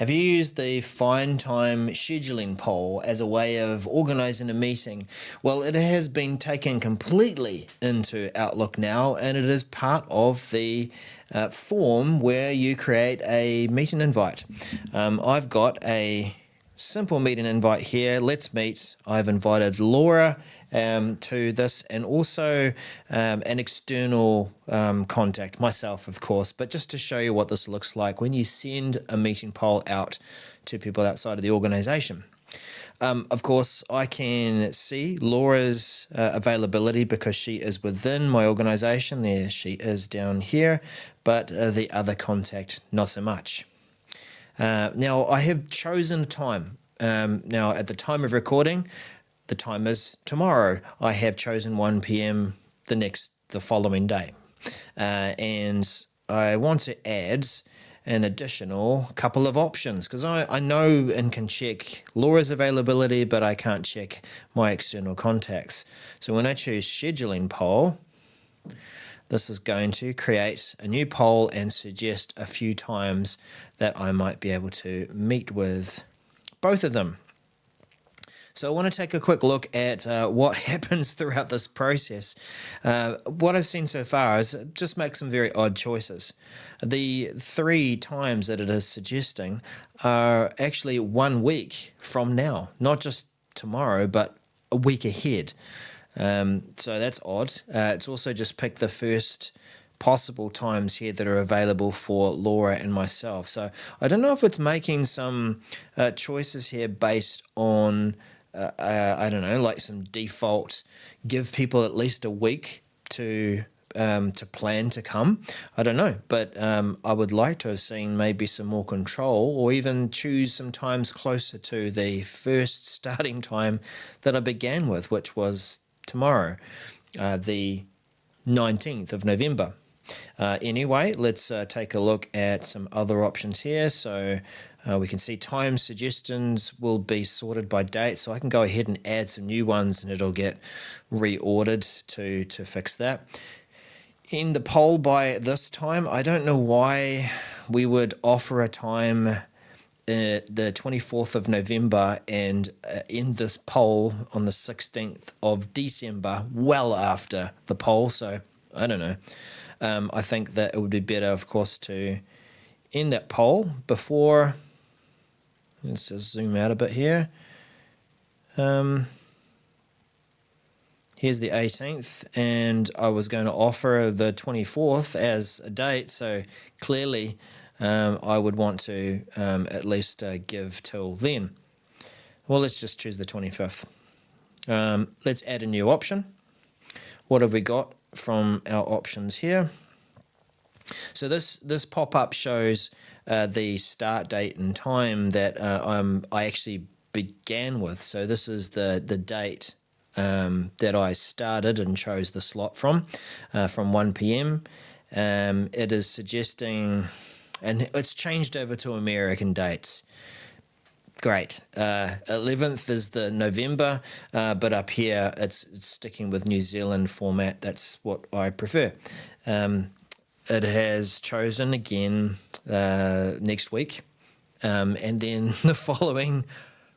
Have you used the Find Time Scheduling Poll as a way of organising a meeting? Well, it has been taken completely into Outlook now, and it is part of the form where you create a meeting invite. I've got a simple meeting invite here. Let's meet. I've invited Laura to this, and also an external contact, myself, of course, but just to show you what this looks like when you send a meeting poll out to people outside of the organisation. Of course, I can see Laura's availability because she is within my organisation. There she is down here, but the other contact, not so much. Now, I have chosen a time. Now, at the time of recording, the time is tomorrow. I have chosen 1 p.m. the following day. And I want to add an additional couple of options because I know and can check Laura's availability, but I can't check my external contacts. So when I choose scheduling poll, this is going to create a new poll and suggest a few times that I might be able to meet with both of them. So I want to take a quick look at what happens throughout this process. What I've seen so far is it just makes some very odd choices. The 3 times that it is suggesting are actually 1 week from now, not just tomorrow, but a week ahead. So that's odd. It's also just picked the first possible times here that are available for Laura and myself. So I don't know if it's making some choices here based on I don't know, like some default, give people at least a week to plan to come. I don't know, but I would like to have seen maybe some more control, or even choose some times closer to the first starting time that I began with, which was tomorrow, the 19th of November. Anyway, let's take a look at some other options here. So we can see time suggestions will be sorted by date. So I can go ahead and add some new ones and it'll get reordered to fix that. In the poll by this time, I don't know why we would offer a time the 24th of November and end this poll on the 16th of December, well after the poll. So I don't know. I think that it would be better, of course, to end that poll before. Let's just zoom out a bit here. Here's the 18th, and I was going to offer the 24th as a date, so clearly I would want to at least give till then. Well, let's just choose the 25th. Let's add a new option. What have we got from our options here? So this pop-up shows the start date and time that I actually began with. So this is the date that I started and chose the slot from 1 p.m. It is suggesting, and it's changed over to American dates. Great. 11th is the November, but up here it's sticking with New Zealand format. That's what I prefer. It has chosen again next week, and then the following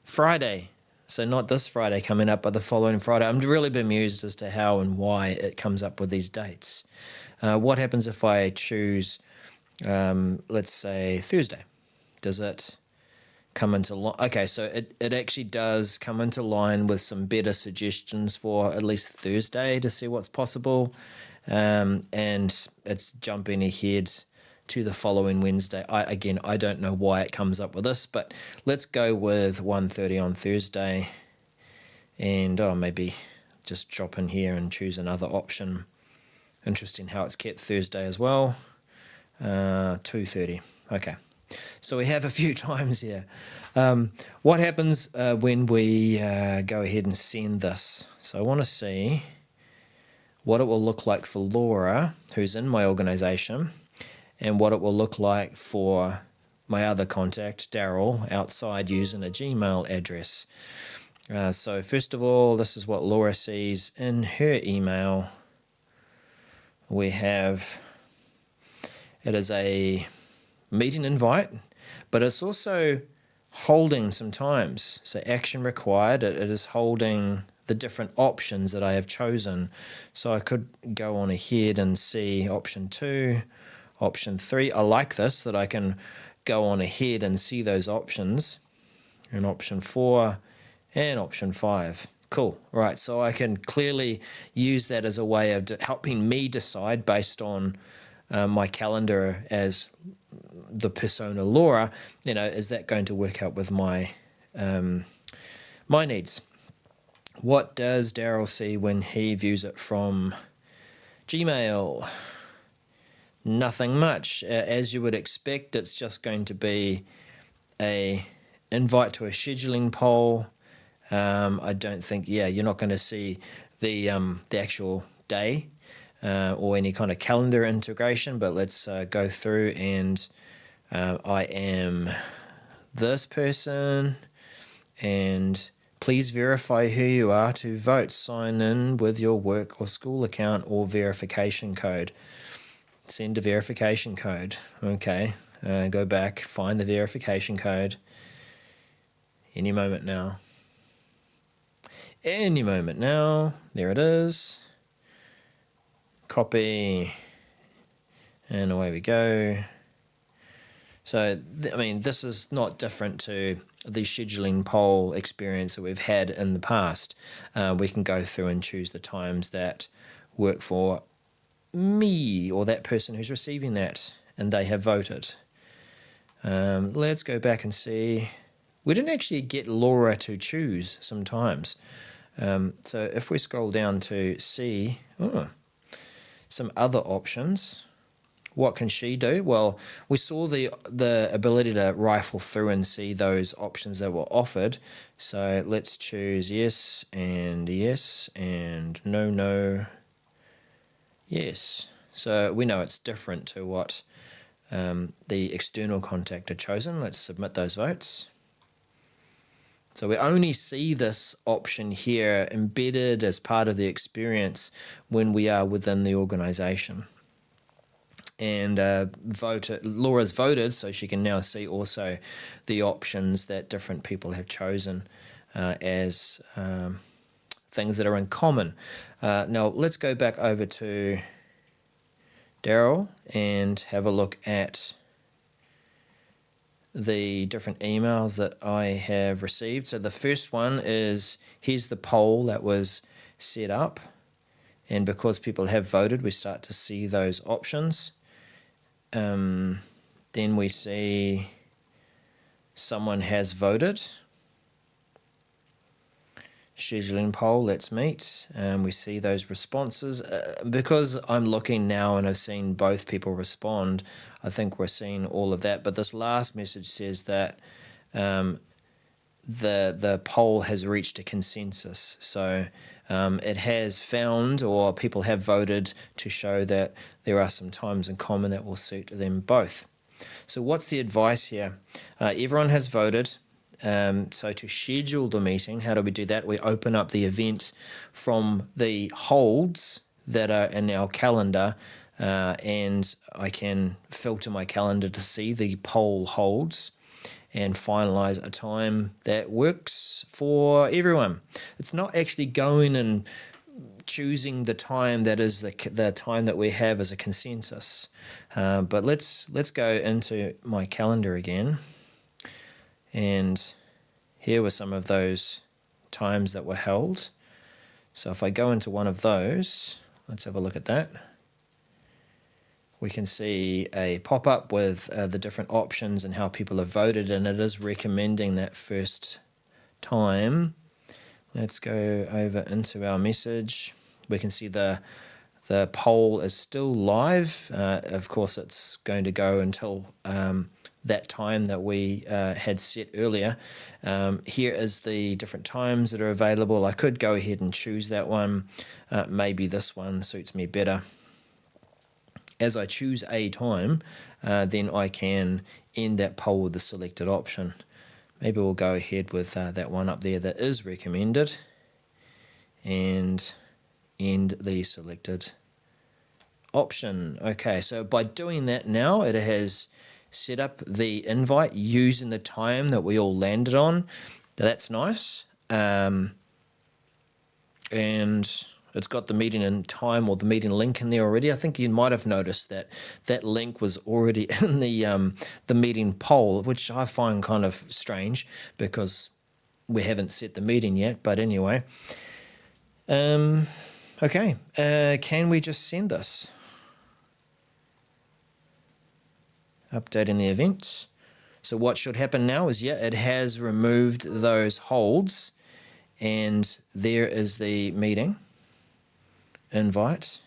Friday. So not this Friday coming up, but the following Friday. I'm really bemused as to how and why it comes up with these dates. What happens if I choose, let's say, Thursday? Does it come into line? Okay, so it actually does come into line with some better suggestions for at least Thursday to see what's possible. And it's jumping ahead to the following Wednesday. I don't know why it comes up with this, but let's go with 1:30 on Thursday, and maybe just drop in here and choose another option. Interesting how it's kept Thursday as well. 2:30. Okay. So we have a few times here. What happens when we go ahead and send this? So I want to see what it will look like for Laura, who's in my organisation, and what it will look like for my other contact, Daryl, outside using a Gmail address. So first of all, this is what Laura sees in her email. We have, it is a meeting invite but it's also holding some times. So action required, it is holding the different options that I have chosen. So I could go on ahead and see option 2, option 3. I like this, that I can go on ahead and see those options, and option 4 and option 5. Cool. Right. So I can clearly use that as a way of helping me decide based on my calendar as the persona Laura, is that going to work out with my my needs? What does Daryl see when he views it from Gmail? Nothing much. As you would expect, it's just going to be a invite to a scheduling poll. I don't think, you're not going to see the actual day or any kind of calendar integration, but let's go through, and I am this person, and please verify who you are to vote. Sign in with your work or school account or verification code. Send a verification code. Okay, go back, find the verification code. Any moment now. Any moment now. There it is. Copy. And away we go. So, this is not different to the scheduling poll experience that we've had in the past. We can go through and choose the times that work for me or that person who's receiving that, and they have voted. Let's go back and see. We didn't actually get Laura to choose sometimes. So if we scroll down to see some other options, what can she do? Well, we saw the ability to rifle through and see those options that were offered. So let's choose yes and no, yes. So we know it's different to what the external contact had chosen. Let's submit those votes. So we only see this option here embedded as part of the experience when we are within the organization. And Laura's voted, so she can now see also the options that different people have chosen as things that are in common. Now let's go back over to Daryl and have a look at the different emails that I have received. So the first one is, here's the poll that was set up, and because people have voted, we start to see those options. Then we see someone has voted. Scheduling poll, let's meet. We see those responses. Because I'm looking now and I've seen both people respond, I think we're seeing all of that. But this last message says that the poll has reached a consensus. So it has found, or people have voted to show that there are some times in common that will suit them both. So what's the advice here? Everyone has voted. So to schedule the meeting, how do we do that? We open up the event from the holds that are in our calendar, and I can filter my calendar to see the poll holds and finalize a time that works for everyone. It's not actually going and choosing the time that is the time that we have as a consensus. But let's go into my calendar again. And here were some of those times that were held. So if I go into one of those, let's have a look at that. We can see a pop-up with the different options and how people have voted, and it is recommending that first time. Let's go over into our message. We can see the poll is still live. Of course, it's going to go until that time that we had set earlier. Here is the different times that are available. I could go ahead and choose that one. Maybe this one suits me better. As I choose a time, then I can end that poll with the selected option. Maybe we'll go ahead with that one up there that is recommended and end the selected option. Okay, so by doing that now, it has set up the invite using the time that we all landed on. That's nice. And it's got the meeting in time or the meeting link in there already. I think you might have noticed that that link was already in the meeting poll, which I find kind of strange because we haven't set the meeting yet. But anyway, okay, can we just send this? Updating the event. So what should happen now is, yeah, it has removed those holds, and there is the meeting invite.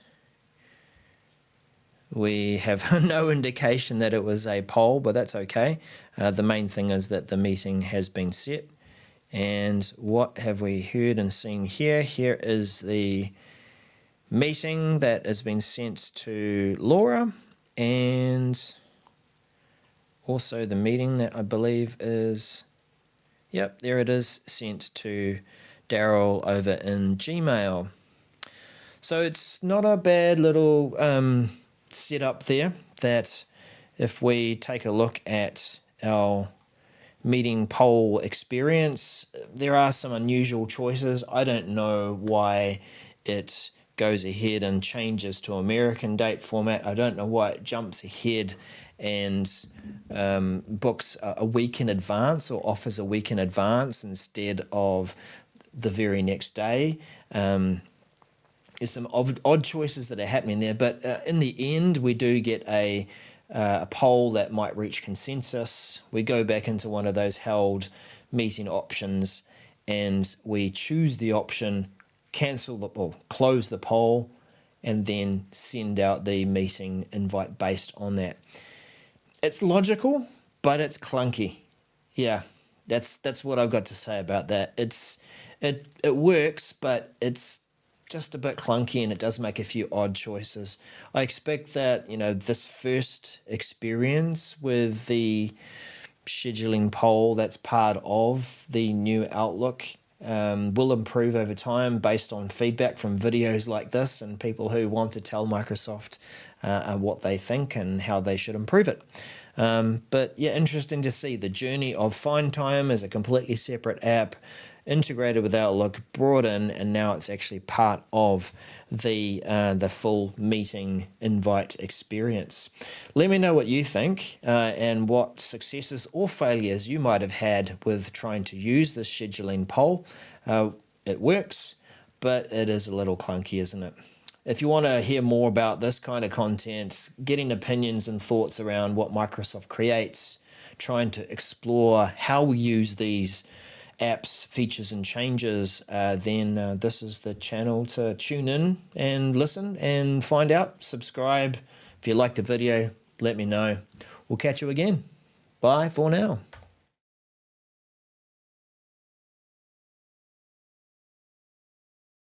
We have no indication that it was a poll, but that's okay. The main thing is that the meeting has been set. And what have we heard and seen here? Here is the meeting that has been sent to Laura, and also the meeting that I believe is, yep, there it is, sent to Daryl over in Gmail. So it's not a bad little setup there, that if we take a look at our meeting poll experience, there are some unusual choices. I don't know why it goes ahead and changes to American date format. I don't know why it jumps ahead and books a week in advance or offers a week in advance instead of the very next day. There's some odd choices that are happening there, but in the end, we do get a poll that might reach consensus. We go back into one of those held meeting options, and we choose the option close the poll, and then send out the meeting invite based on that. It's logical, but it's clunky. Yeah, that's what I've got to say about that. It works, but it's just a bit clunky, and it does make a few odd choices. I expect that, this first experience with the scheduling poll that's part of the new Outlook will improve over time based on feedback from videos like this and people who want to tell Microsoft what they think and how they should improve it. But yeah, interesting to see the journey of Find Time as a completely separate app, integrated with Outlook, brought in, and now it's actually part of the full meeting invite experience. Let me know what you think and what successes or failures you might have had with trying to use this scheduling poll. It works, but it is a little clunky, isn't it? If you want to hear more about this kind of content, getting opinions and thoughts around what Microsoft creates, trying to explore how we use these apps, features and changes, then this is the channel to tune in and listen and find out. Subscribe. If you liked the video, let me know. We'll catch you again. Bye for now.